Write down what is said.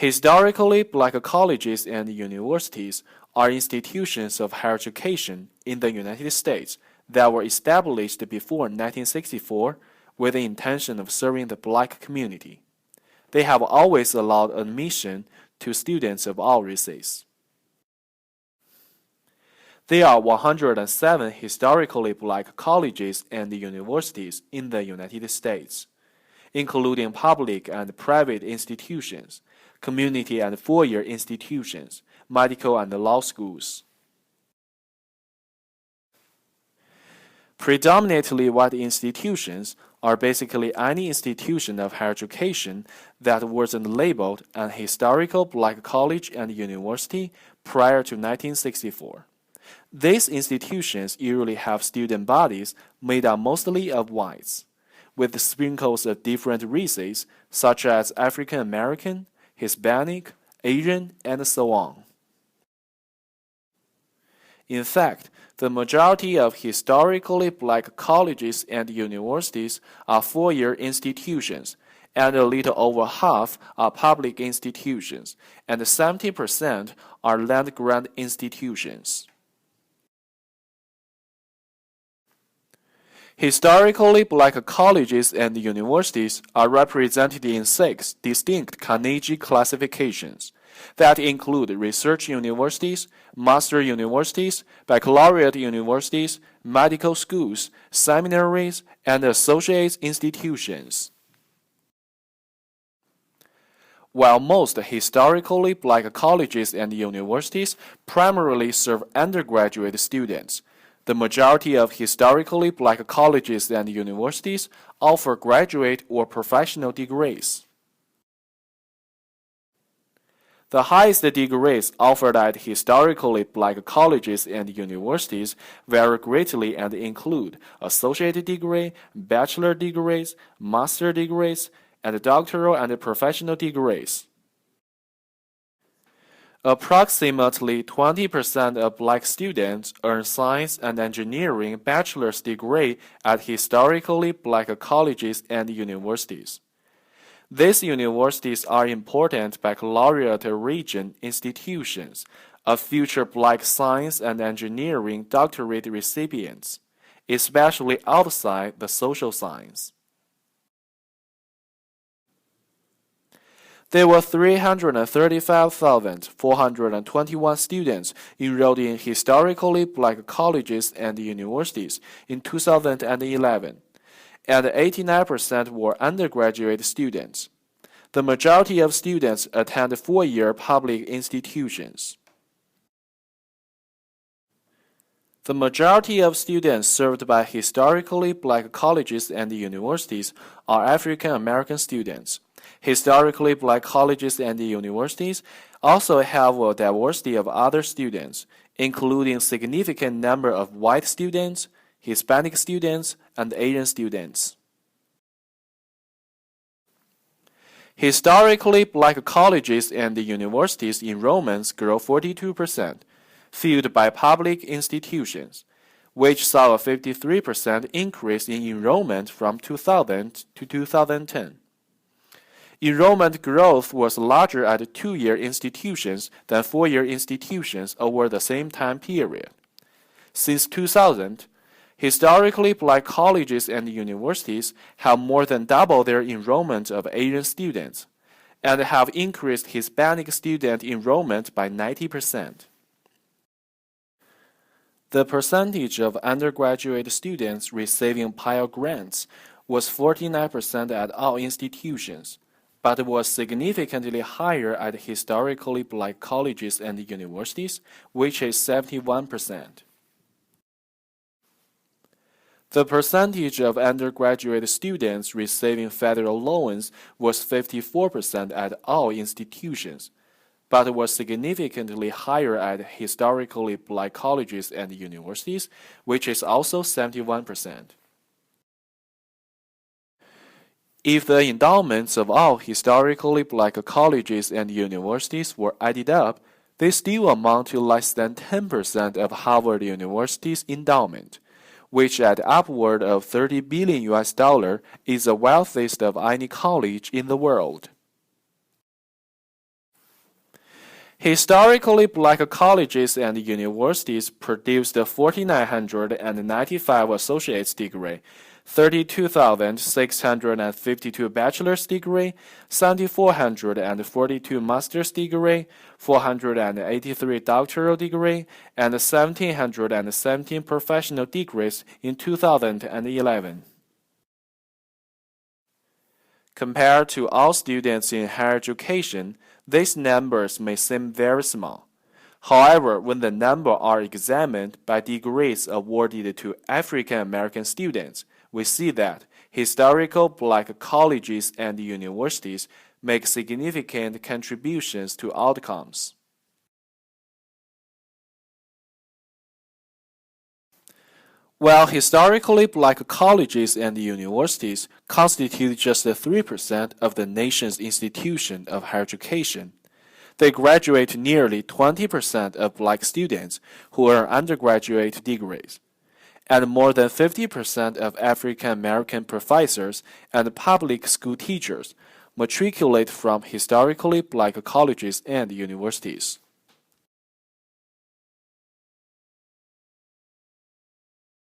Historically, black colleges and universities are institutions of higher education in the United States that were established before 1964 with the intention of serving the black community. They have always allowed admission to students of all races. There are 107 historically black colleges and universities in the United States, including public and private institutions, community and four-year institutions, medical and law schools. Predominantly white institutions are basically any institution of higher education that wasn't labeled an historical black college and university prior to 1964. These institutions usually have student bodies made up mostly of whites, with sprinkles of different races such as African American, Hispanic, Asian, and so on. In fact, the majority of historically black colleges and universities are four-year institutions, and a little over half are public institutions, and 70% are land-grant institutions. Historically black colleges and universities are represented in 6 distinct Carnegie classifications that include research universities, master universities, baccalaureate universities, medical schools, seminaries, and associate institutions. While most historically black colleges and universities primarily serve undergraduate students, the majority of historically black colleges and universities offer graduate or professional degrees. The highest degrees offered at historically black colleges and universities vary greatly and include associate degree, bachelor degrees, master degrees, and doctoral and professional degrees. Approximately 20% of black students earn science and engineering bachelor's degree at historically black colleges and universities. These universities are important baccalaureate region institutions of future black science and engineering doctorate recipients, especially outside the social science. There were 335,421 students enrolled in historically black colleges and universities in 2011, and 89% were undergraduate students. The majority of students attend four-year public institutions. The majority of students served by historically black colleges and universities are African American students. Historically black colleges and universities also have a diversity of other students, including a significant number of white students, Hispanic students, and Asian students. Historically black colleges and universities enrollments grew 42%, fueled by public institutions, which saw a 53% increase in enrollment from 2000 to 2010. Enrollment growth was larger at two-year institutions than four-year institutions over the same time period. Since 2000, historically black colleges and universities have more than doubled their enrollment of Asian students and have increased Hispanic student enrollment by 90%. The percentage of undergraduate students receiving Pell Grants was 49% at all institutions, but was significantly higher at historically black colleges and universities, which is 71%. The percentage of undergraduate students receiving federal loans was 54% at all institutions, but was significantly higher at historically black colleges and universities, which is also 71%. If the endowments of all historically black colleges and universities were added up, they still amount to less than 10% of Harvard University's endowment, which at upward of $30 billion is the wealthiest of any college in the world. Historically, black colleges and universities produced 4,995 associate's degree, 32,652 bachelor's degree, 7,442 master's degree, 483 doctoral degree, and 1,717 professional degrees in 2011. Compared to all students in higher education, these numbers may seem very small. However, when the numbers are examined by degrees awarded to African American students, we see that historical black colleges and universities make significant contributions to outcomes. While historically black colleges and universities constitute just 3% of the nation's institutions of higher education, they graduate nearly 20% of black students who earn undergraduate degrees, and more than 50% of African American professors and public school teachers matriculate from historically black colleges and universities.